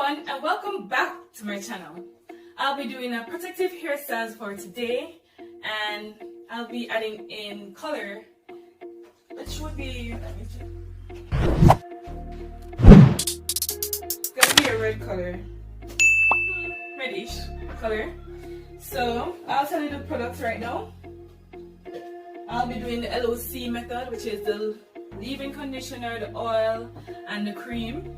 everyone, and welcome back to my channel. I'll be doing a protective hairstyles for today, and I'll be adding in color, which would be, it's gonna be a red color, reddish color. So I'll tell you the products right now. I'll be doing the LOC method, which is the leave-in conditioner, the oil, and the cream.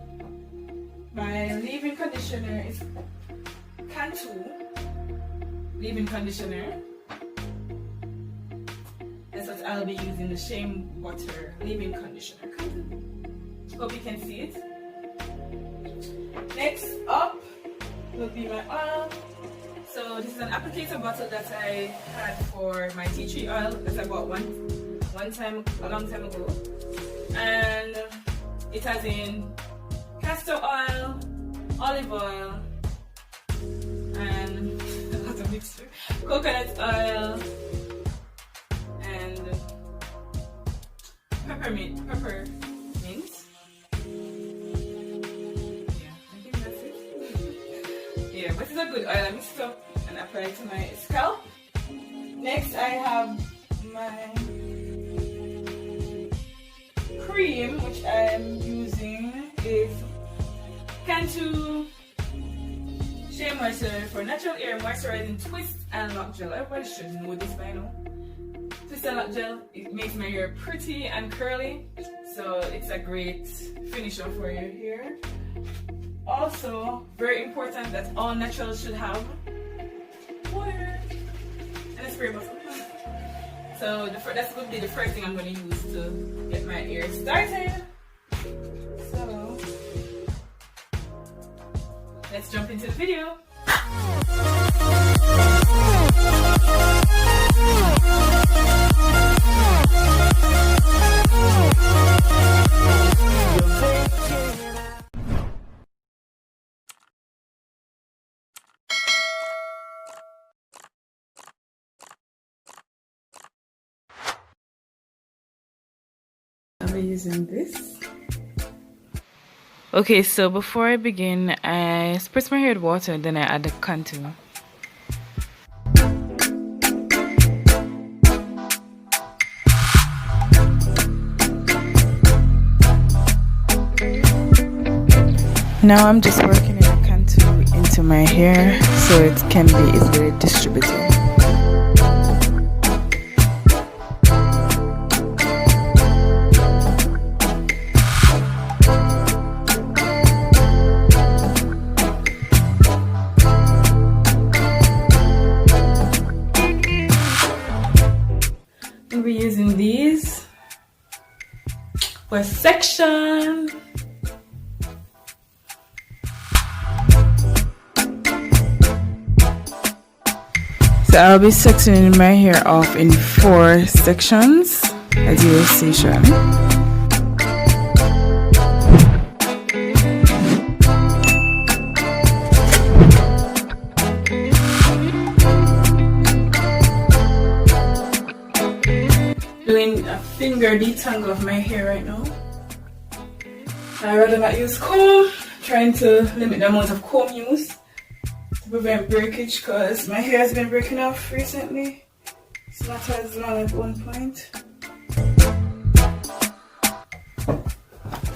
My leave-in conditioner is Cantu leave-in conditioner. That's what I'll be using, the shea butter leave-in conditioner. Hope you can see it. Next up will be my oil. So this is an applicator bottle that I had for my tea tree oil that I bought a long time ago, and it has in castor oil, olive oil, and a lot of mixture, coconut oil, and peppermint. Yeah, I think that's it. Yeah, but it's a good oil. I mix it up and apply it to my scalp. Next, I have my cream, which I'm using is Cantu Shea Moisturizer for natural hair moisturizing twist and lock gel. Everybody should know this by now. Twist and lock gel, it makes my hair pretty and curly, so it's a great finisher for your hair. Also, very important that all naturals should have water and a spray bottle. So that's going to be the first thing I'm going to use to get my hair started. So let's jump into the video. I'll be using this. Okay, so before I begin, I spritz my hair with water, then I add the Cantu. Now I'm just working in the Cantu into my hair so it can be easily distributed. We'll be using these for section. So I'll be sectioning my hair off in 4 sections, as you will see shortly. Doing a finger detangle of my hair right now. I rather not use comb, trying to limit the amount of comb use to prevent breakage, because my hair has been breaking off recently. It's not as long at one point.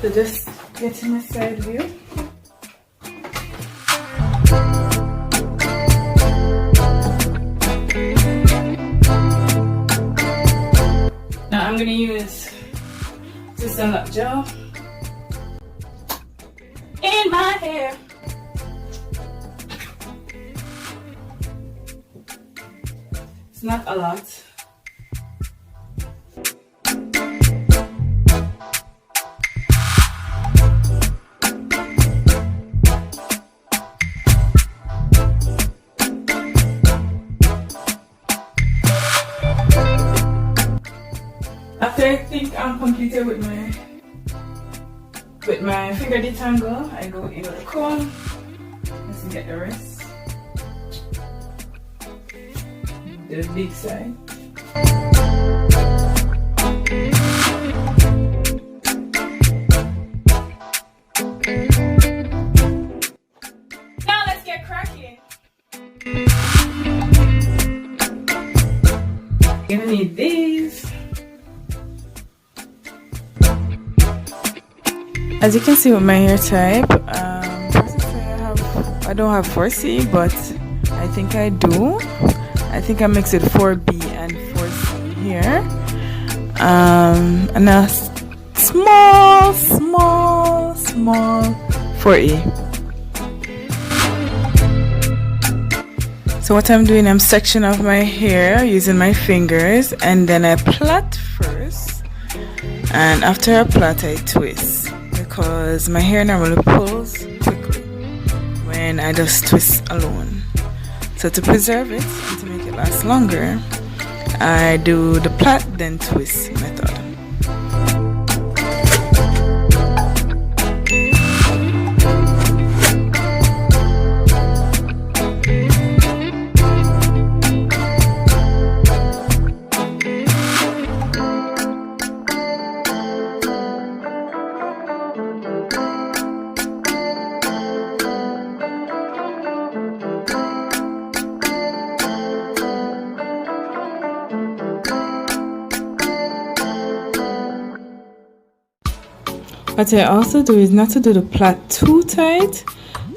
So just getting a side view. Now I'm going to use twist and lock gel in my hair. It's not a lot. After I think I'm completed with my finger detangle, I go in with a comb. Let's get the rest. The big side. gonna need these. As you can see with my hair type, I don't have 4C, but I think I do. I think I mix it 4B and 4C here. And a small 4E. So what I'm doing, I'm sectioning off my hair using my fingers, and then I plait first, and after I plait I twist, because my hair normally pulls quickly when I just twist alone. So to preserve it and to make it last longer, I do the plait then twist method. What I also do is not to do the plait too tight,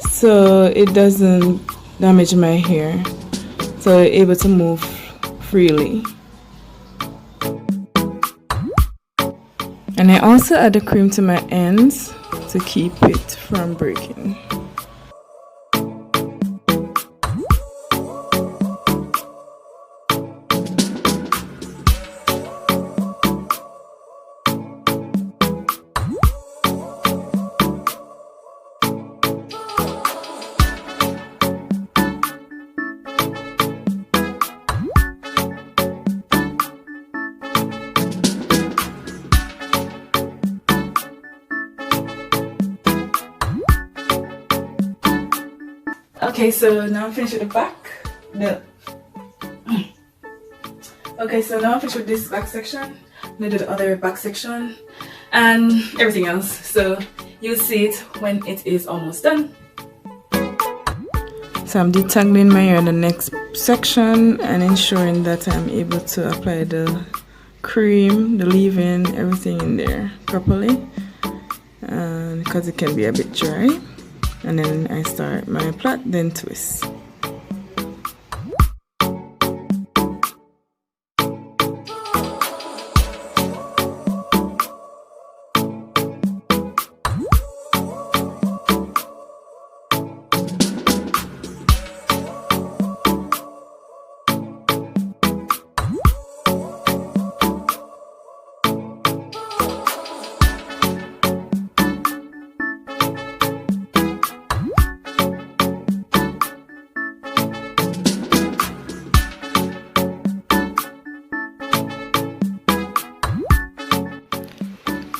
so it doesn't damage my hair, so I'm able to move freely. And I also add the cream to my ends to keep it from breaking. Okay, so now I'm finished with the back. Okay, so now I'm finished with this back section. I'm gonna do the other back section and everything else. So you'll see it when it is almost done. So I'm detangling my hair in the next section and ensuring that I'm able to apply the cream, the leave-in, everything in there properly, because it can be a bit dry. And then I start my plait, then twist.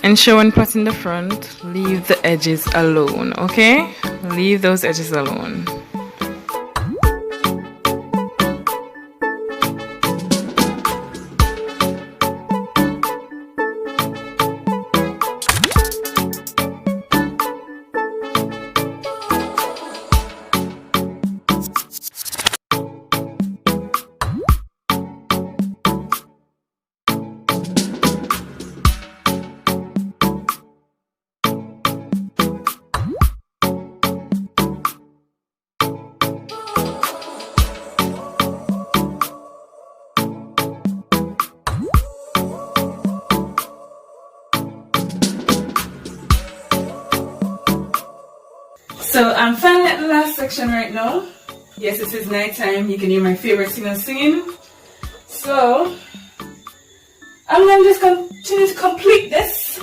Ensure when plaiting the front, leave the edges alone, okay? Leave those edges alone. So I'm finally at the last section right now. Yes, it is night time. You can hear my favorite singer singing. So I'm going to just continue to complete this.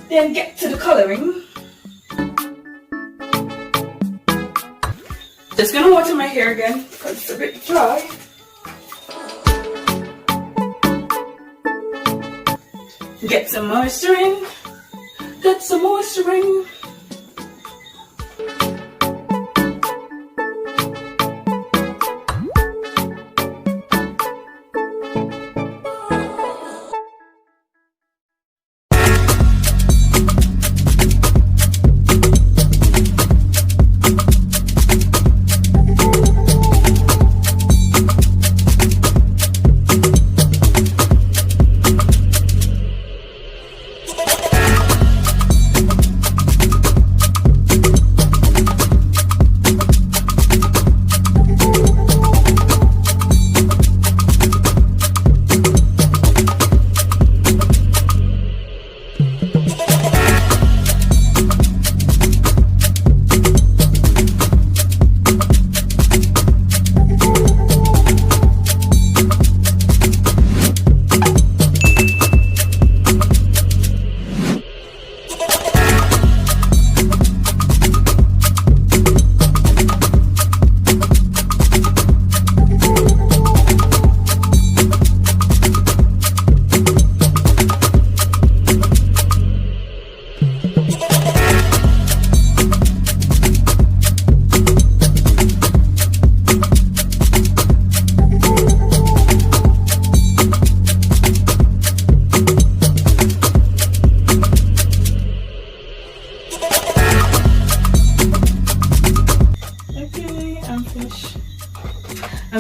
Then get to the coloring. Just going to water my hair again because it's a bit dry. Get some moisture in. Get some moisture in.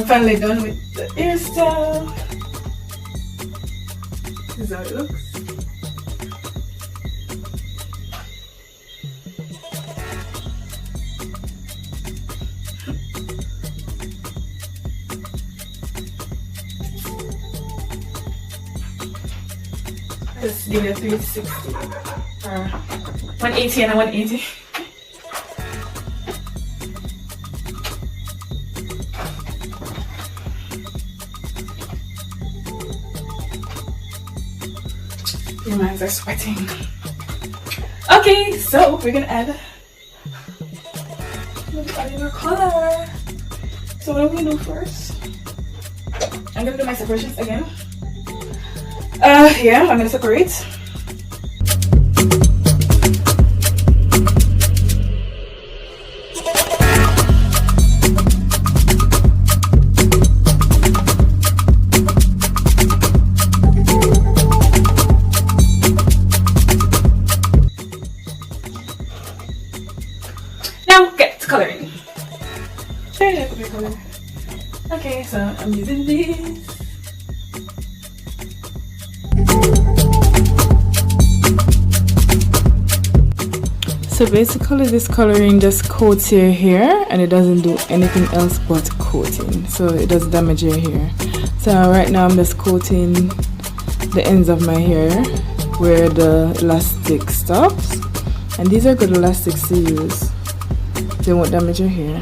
finally done with the hairstyle. This is how it looks. Just give it a 360 or 180 and a 180. Your hands are sweating. Okay, so we're gonna add our color. So what I'm gonna do first, I'm gonna do my separations again. Yeah, I'm gonna separate. Now get to coloring. Okay, so I'm using this. So basically this coloring just coats your hair and it doesn't do anything else but coating, so it doesn't damage your hair. So right now I'm just coating the ends of my hair where the elastic stops, and these are good elastics to use. They won't damage your hair.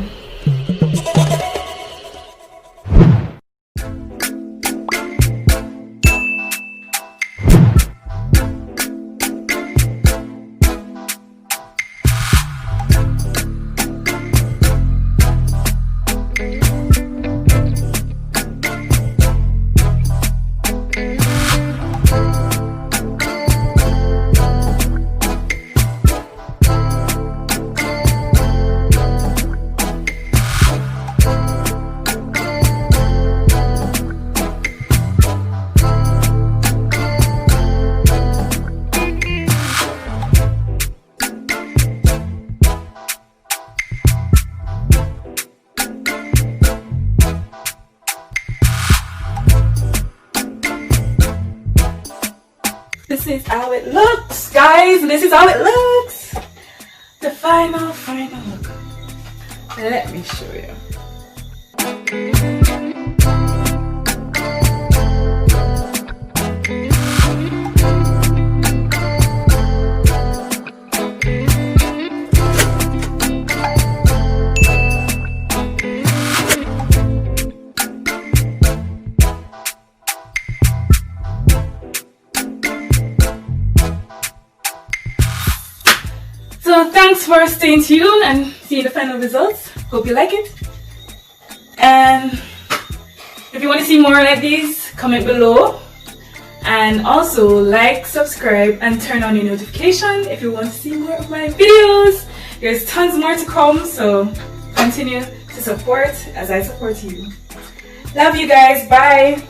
This is how it looks, guys. This is how it looks. The final look. Let me show you. So thanks for staying tuned and seeing the final results. Hope you like it. And if you want to see more like these, comment below. And also like, subscribe, and turn on your notification if you want to see more of my videos. There's tons more to come, so continue to support as I support you. Love you guys. Bye.